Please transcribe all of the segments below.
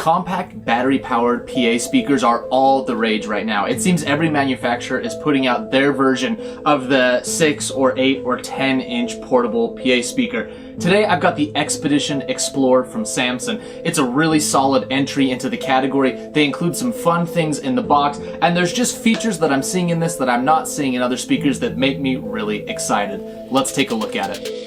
Compact battery-powered PA speakers are all the rage right now. It seems every manufacturer is putting out their version of the 6 or 8 or 10-inch portable PA speaker. Today I've got the Expedition Explor from Samson. It's a really solid entry into the category. They include some fun things in the box, and there's just features that I'm seeing in this that I'm not seeing in other speakers that make me really excited. Let's take a look at it.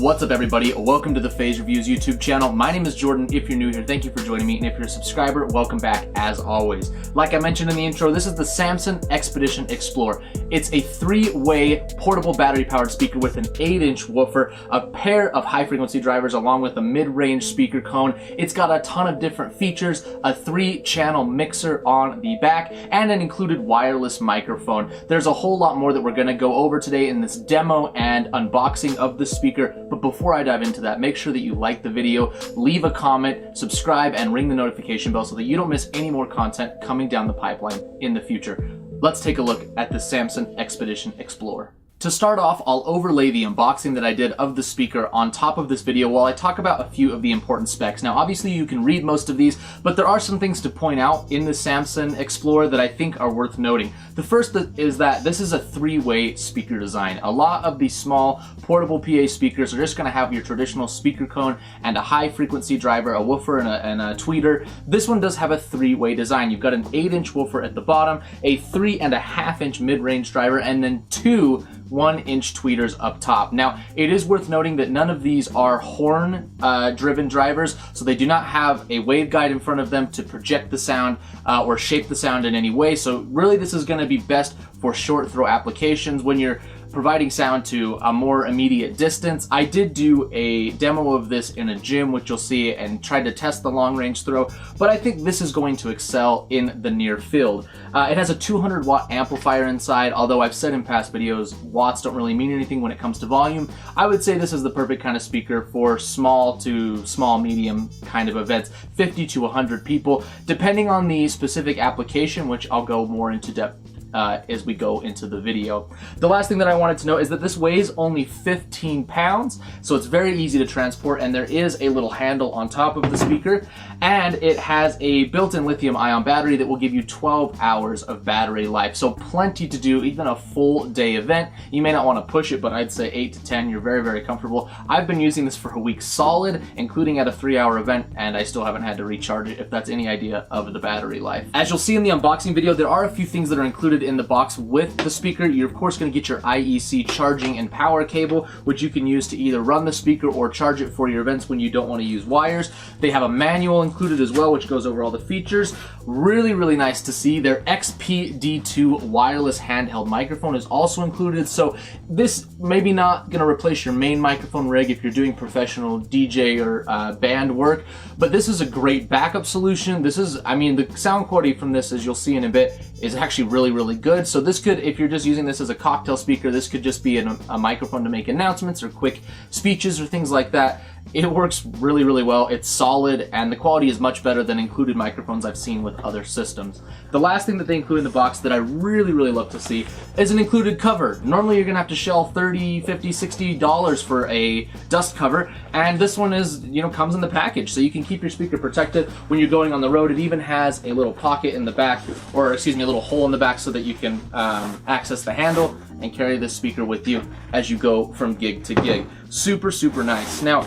What's up everybody, welcome to the Phase Reviews YouTube channel. My name is Jordan. If you're new here, thank you for joining me, and if you're a subscriber, welcome back as always. Like I mentioned in the intro, this is the Samson Expedition Explor. It's a 3-way portable battery-powered speaker with an 8-inch woofer, a pair of high-frequency drivers along with a mid-range speaker cone. It's got a ton of different features, a 3-channel mixer on the back, and an included wireless microphone. There's a whole lot more that we're going to go over today in this demo and unboxing of the speaker, but before I dive into that, make sure that you like the video, leave a comment, subscribe, and ring the notification bell so that you don't miss any more content coming down the pipeline in the future. Let's take a look at the Samson Expedition Explor. To start off, I'll overlay the unboxing that I did of the speaker on top of this video while I talk about a few of the important specs. Now, obviously you can read most of these, but there are some things to point out in the Samson Explor that I think are worth noting. The first is that this is a 3-way speaker design. A lot of these small portable PA speakers are just going to have your traditional speaker cone and a high frequency driver, a woofer, and a tweeter. This one does have a 3-way design. You've got an 8-inch woofer at the bottom, a 3.5-inch mid-range driver, and then 2 1-inch tweeters up top. Now, it is worth noting that none of these are horn driven drivers, so they do not have a waveguide in front of them to project the sound or shape the sound in any way. So really this is going to be best for short throw applications when you're providing sound to a more immediate distance. I did do a demo of this in a gym, which you'll see, and tried to test the long range throw, but I think this is going to excel in the near field. It has a 200 watt amplifier inside, although I've said in past videos, watts don't really mean anything when it comes to volume. I would say this is the perfect kind of speaker for small to small medium kind of events, 50 to 100 people, depending on the specific application, which I'll go more into depth as we go into the video. The last thing that I wanted to note is that this weighs only 15 pounds, so it's very easy to transport, and there is a little handle on top of the speaker, and it has a built-in lithium-ion battery that will give you 12 hours of battery life, so plenty to do, even a full day event. You may not want to push it, but I'd say 8 to 10, you're very, very comfortable. I've been using this for a week solid, including at a 3-hour event, and I still haven't had to recharge it, if that's any idea of the battery life. As you'll see in the unboxing video, there are a few things that are included in the box with the speaker. You're of course going to get your IEC charging and power cable, which you can use to either run the speaker or charge it for your events when you don't want to use wires. They have a manual included as well, which goes over all the features. Really, really nice to see. Their XPD2 wireless handheld microphone is also included, so this maybe not going to replace your main microphone rig if you're doing professional DJ or band work, but this is a great backup solution. This is, I mean, the sound quality from this, as you'll see in a bit, is actually really, really good. So this could, if you're just using this as a cocktail speaker, this could just be a microphone to make announcements or quick speeches or things like that. It works really, really well. It's solid, and the quality is much better than included microphones I've seen with other systems. The last thing that they include in the box that I really, really love to see is an included cover. Normally you're gonna have to shell $30, $50, $60 for a dust cover, and this one is, you know, comes in the package, so you can keep your speaker protected when you're going on the road. It even has a little pocket in the back, or excuse me, a little hole in the back so that you can access the handle and carry this speaker with you as you go from gig to gig. Super, super nice. Now,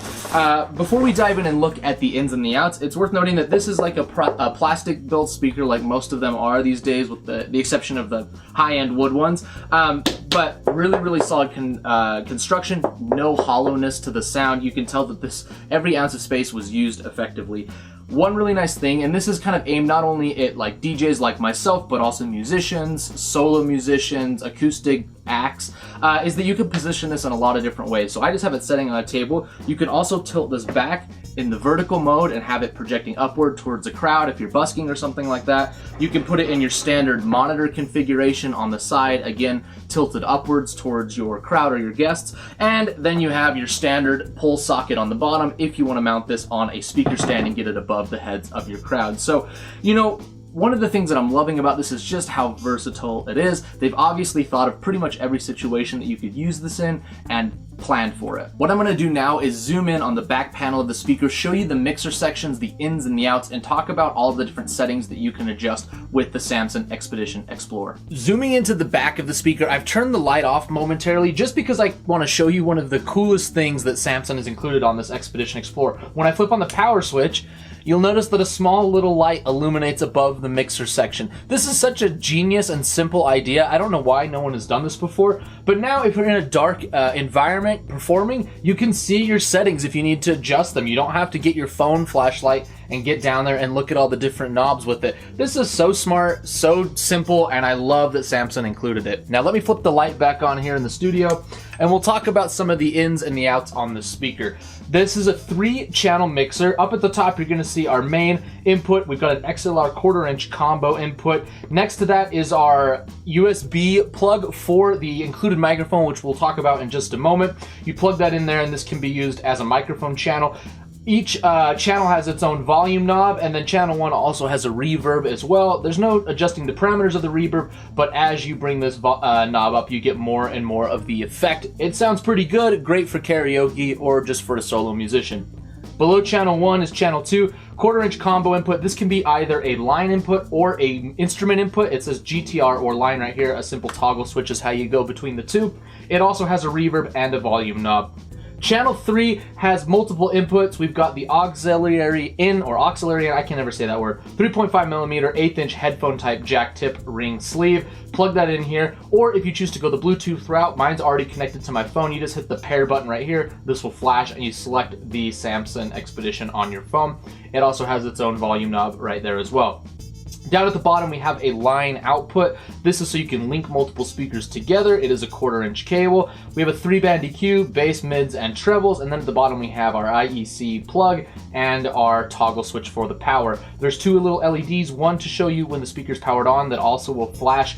before we dive in and look at the ins and the outs, it's worth noting that this is like a plastic built speaker, like most of them are these days, with the exception of the high-end wood ones. But really, really solid construction, no hollowness to the sound. You can tell that every ounce of space was used effectively. One really nice thing, and this is kind of aimed not only at like DJs like myself, but also musicians, solo musicians, acoustic axe, is that you can position this in a lot of different ways. So I just have it setting on a table. You can also tilt this back in the vertical mode and have it projecting upward towards a crowd if you're busking or something like that. You can put it in your standard monitor configuration on the side, again tilted upwards towards your crowd or your guests, and then you have your standard pull socket on the bottom if you want to mount this on a speaker stand and get it above the heads of your crowd. So, you know, one of the things that I'm loving about this is just how versatile it is. They've obviously thought of pretty much every situation that you could use this in and planned for it. What I'm gonna do now is zoom in on the back panel of the speaker, show you the mixer sections, the ins and the outs, and talk about all the different settings that you can adjust with the Samson Expedition Explor. Zooming into the back of the speaker, I've turned the light off momentarily just because I want to show you one of the coolest things that Samson has included on this Expedition Explor. When I flip on the power switch, you'll notice that a small little light illuminates above the mixer section. This is such a genius and simple idea. I don't know why no one has done this before, but now if you're in a dark environment performing, you can see your settings if you need to adjust them. You don't have to get your phone flashlight and get down there and look at all the different knobs with it. This is so smart, so simple, and I love that Samson included it. Now let me flip the light back on here in the studio, and we'll talk about some of the ins and the outs on the speaker. This is a 3-channel mixer. Up at the top, you're gonna see our main input. We've got an XLR 1/4-inch combo input. Next to that is our USB plug for the included microphone, which we'll talk about in just a moment. You plug that in there, and this can be used as a microphone channel. Each channel has its own volume knob, and then channel 1 also has a reverb as well. There's no adjusting the parameters of the reverb, but as you bring this knob up, you get more and more of the effect. It sounds pretty good, great for karaoke or just for a solo musician. Below channel 1 is channel 2, 1/4-inch combo input. This can be either a line input or a instrument input. It says GTR or line right here. A simple toggle switch is how you go between the two. It also has a reverb and a volume knob. Channel 3 has multiple inputs. We've got the auxiliary in, or auxiliary in, I can never say that word, 3.5mm 1/8-inch headphone type jack tip ring sleeve. Plug that in here, or if you choose to go the Bluetooth route, mine's already connected to my phone. You just hit the pair button right here. This will flash and you select the Samson Expedition on your phone. It also has its own volume knob right there as well. Down at the bottom, we have a line output. This is so you can link multiple speakers together. It is a 1/4-inch cable. We have a 3-band EQ, bass, mids, and trebles. And then at the bottom, we have our IEC plug and our toggle switch for the power. There's 2 little LEDs, one to show you when the speaker's powered on that also will flash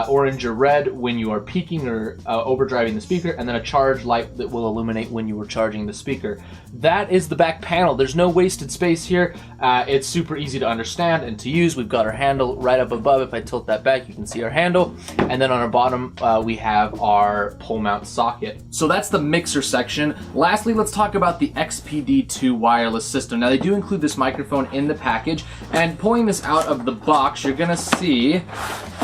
orange or red when you are peaking or overdriving the speaker, and then a charge light that will illuminate when you are charging the speaker. That is the back panel. There's no wasted space here. It's super easy to understand and to use. We've got our handle right up above. If I tilt that back, you can see our handle. And then on our bottom, we have our pull mount socket. So that's the mixer section. Lastly, let's talk about the XPD2 wireless system. Now they do include this microphone in the package, and pulling this out of the box, you're gonna see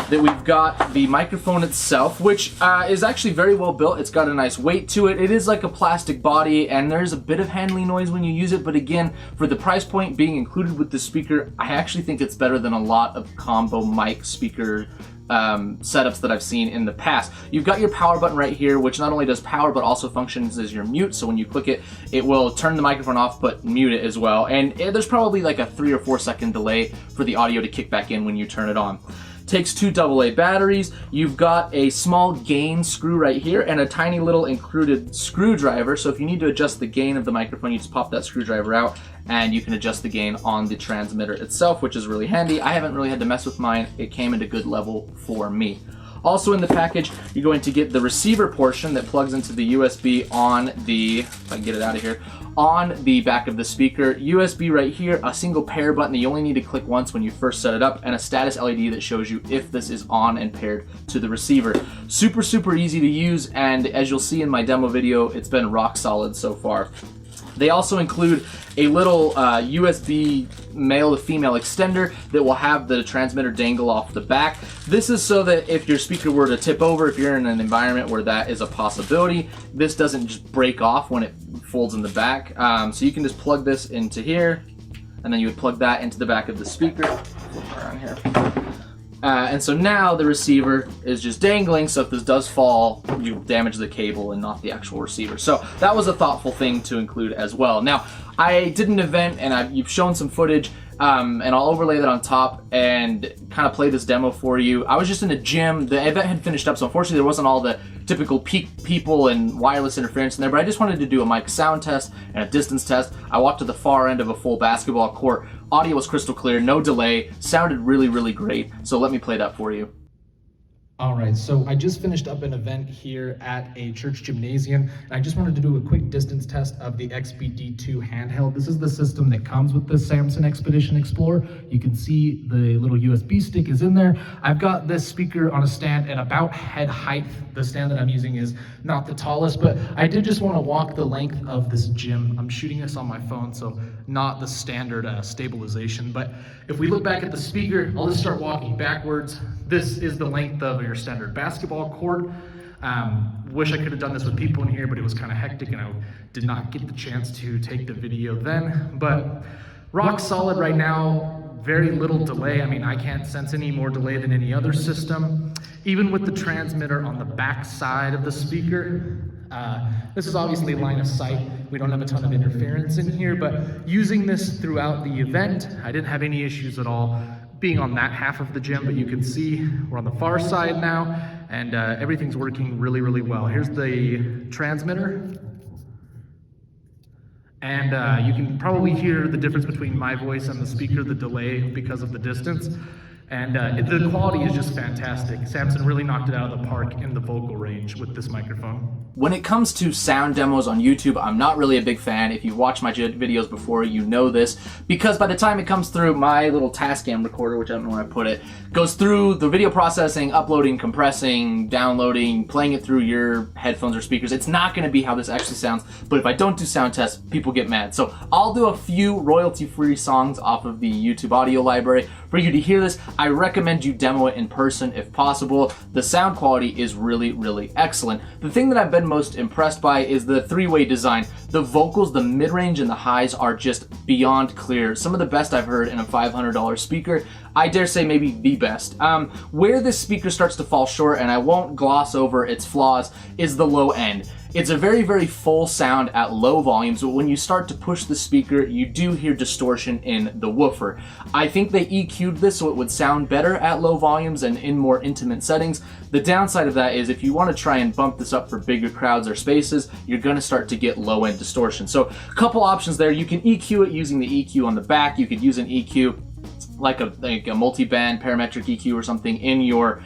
that we've got the microphone itself, which is actually very well built. It's got a nice weight to it. It is like a plastic body, and there's a bit of handling noise when you use it, but again, for the price point being included with the speaker, I actually think it's better than a lot of combo mic speaker setups that I've seen in the past. You've got your power button right here, which not only does power, but also functions as your mute. So when you click it, it will turn the microphone off, but mute it as well. And there's probably like a 3 or 4 second delay for the audio to kick back in when you turn it on. Takes 2 AA batteries. You've got a small gain screw right here and a tiny little included screwdriver. So if you need to adjust the gain of the microphone, you just pop that screwdriver out and you can adjust the gain on the transmitter itself, which is really handy. I haven't really had to mess with mine. It came at a good level for me. Also in the package, you're going to get the receiver portion that plugs into the USB on the, if I can get it out of here, on the back of the speaker. USB right here, a single pair button that you only need to click once when you first set it up, and a status LED that shows you if this is on and paired to the receiver. Super, super easy to use, and as you'll see in my demo video, it's been rock solid so far. They also include a little USB male to female extender that will have the transmitter dangle off the back. This is so that if your speaker were to tip over, if you're in an environment where that is a possibility, this doesn't just break off when it folds in the back. So you can just plug this into here, and then you would plug that into the back of the speaker. Flip around here. And so now the receiver is just dangling, so if this does fall, you damage the cable and not the actual receiver. So that was a thoughtful thing to include as well. Now, I did an event, and you've shown some footage and I'll overlay that on top and kind of play this demo for you. I was just in a gym. The event had finished up, so unfortunately there wasn't all the typical peak people and wireless interference in there, but I just wanted to do a mic sound test and a distance test. I walked to the far end of a full basketball court. Audio was crystal clear, no delay, sounded really, really great. So let me play that for you. All right, so I just finished up an event here at a church gymnasium, and I just wanted to do a quick distance test of the XBD2 handheld. This is the system that comes with the Samson Expedition Explorer. You can see the little USB stick is in there. I've got this speaker on a stand at about head height. The stand that I'm using is not the tallest, but I did just want to walk the length of this gym. I'm shooting this on my phone, so not the standard stabilization. But if we look back at the speaker, I'll just start walking backwards. This is the length of your standard basketball court. Wish I could have done this with people in here, but it was kind of hectic and I did not get the chance to take the video then. But rock solid right now, very little delay. I mean, I can't sense any more delay than any other system. Even with the transmitter on the back side of the speaker, this is obviously line of sight. We don't have a ton of interference in here, but using this throughout the event, I didn't have any issues at all being on that half of the gym, but you can see we're on the far side now, and everything's working really, really well. Here's the transmitter. And you can probably hear the difference between my voice and the speaker, the delay because of the distance. And the quality is just fantastic. Samson really knocked it out of the park in the vocal range with this microphone. When it comes to sound demos on YouTube, I'm not really a big fan. If you've watched my videos before, you know this, because by the time it comes through my little Tascam recorder, which I don't know where I put it, goes through the video processing, uploading, compressing, downloading, playing it through your headphones or speakers, it's not going to be how this actually sounds. But if I don't do sound tests, people get mad. So I'll do a few royalty-free songs off of the YouTube audio library for you to hear this. I recommend you demo it in person if possible. The sound quality is really, really excellent. The thing that I've been most impressed by is the three-way design. The vocals, the mid-range and the highs are just beyond clear. Some of the best I've heard in a $500 speaker. I dare say maybe the best. Where this speaker starts to fall short, and I won't gloss over its flaws, is the low end. It's a very, very full sound at low volumes, but when you start to push the speaker, you do hear distortion in the woofer. I think they EQ'd this so it would sound better at low volumes and in more intimate settings. The downside of that is if you want to try and bump this up for bigger crowds or spaces, you're going to start to get low-end distortion. So a couple options there. You can EQ it using the EQ on the back. You could use an EQ like a multi-band parametric EQ or something in your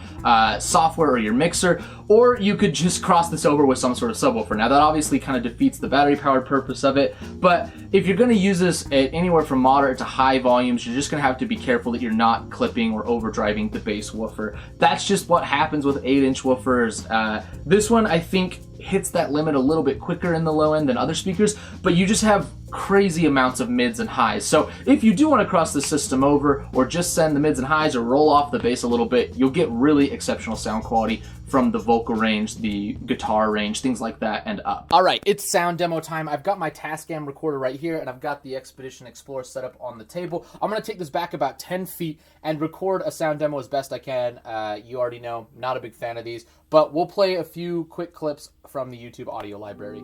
software or your mixer, or you could just cross this over with some sort of subwoofer. Now that obviously kind of defeats the battery-powered purpose of it, but if you're going to use this at anywhere from moderate to high volumes, you're just going to have to be careful that you're not clipping or overdriving the bass woofer. That's just what happens with 8-inch woofers. This one, I think, hits that limit a little bit quicker in the low end than other speakers, but you just have crazy amounts of mids and highs. So if you do want to cross the system over or just send the mids and highs or roll off the bass a little bit, you'll get really exceptional sound quality from the vocal range, the guitar range, things like that, and up. All right, it's sound demo time. I've got my Tascam recorder right here, and I've got the Expedition Explorer set up on the table. I'm going to take this back about 10 feet and record a sound demo as best I can. You already know, not a big fan of these, but we'll play a few quick clips from the YouTube audio library.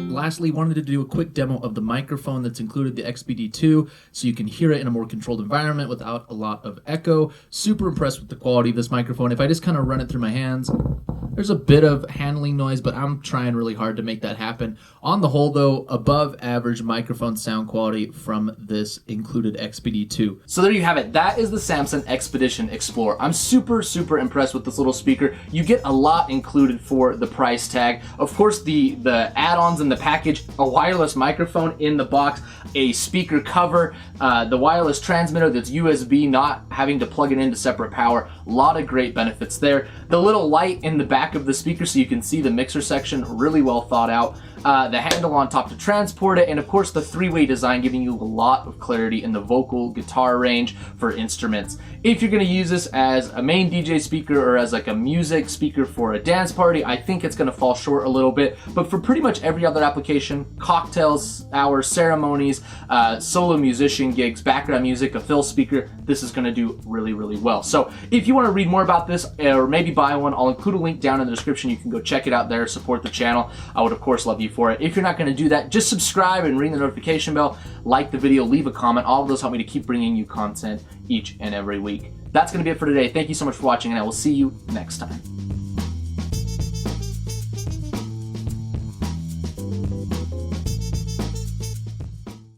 Lastly, wanted to do a quick demo of the microphone that's included, the XBD2, so you can hear it in a more controlled environment without a lot of echo. Super impressed with the quality of this microphone. If I just kind of run it through my hands, There's a bit of handling noise, but I'm trying really hard to make that happen. On the whole though, above average microphone sound quality from this included XPD2. So there you have it. That is the Samson Expedition Explor. I'm super impressed with this little speaker. You get a lot included for the price tag. Of course, the add-ons in the package, a wireless microphone in the box, a speaker cover, the wireless transmitter that's USB, not having to plug it into separate power. A lot of great benefits there. The little light in the back of the speaker so you can see the mixer section, really well thought out. The handle on top to transport it, and of course the three-way design giving you a lot of clarity in the vocal guitar range for instruments. If you're going to use this as a main DJ speaker or as like a music speaker for a dance party, I think it's going to fall short a little bit, but for pretty much every other application, cocktails, hours, ceremonies, solo musician gigs, background music, a fill speaker, this is going to do really well. So if you want to read more about this or maybe buy one, I'll include a link down in the description. You can go check it out there, support the channel. I would of course love you for it. If you're not going to do that, just subscribe and ring the notification bell, like the video, leave a comment. All of those help me to keep bringing you content each and every week. That's going to be it for today. Thank you so much for watching, and I will see you next time.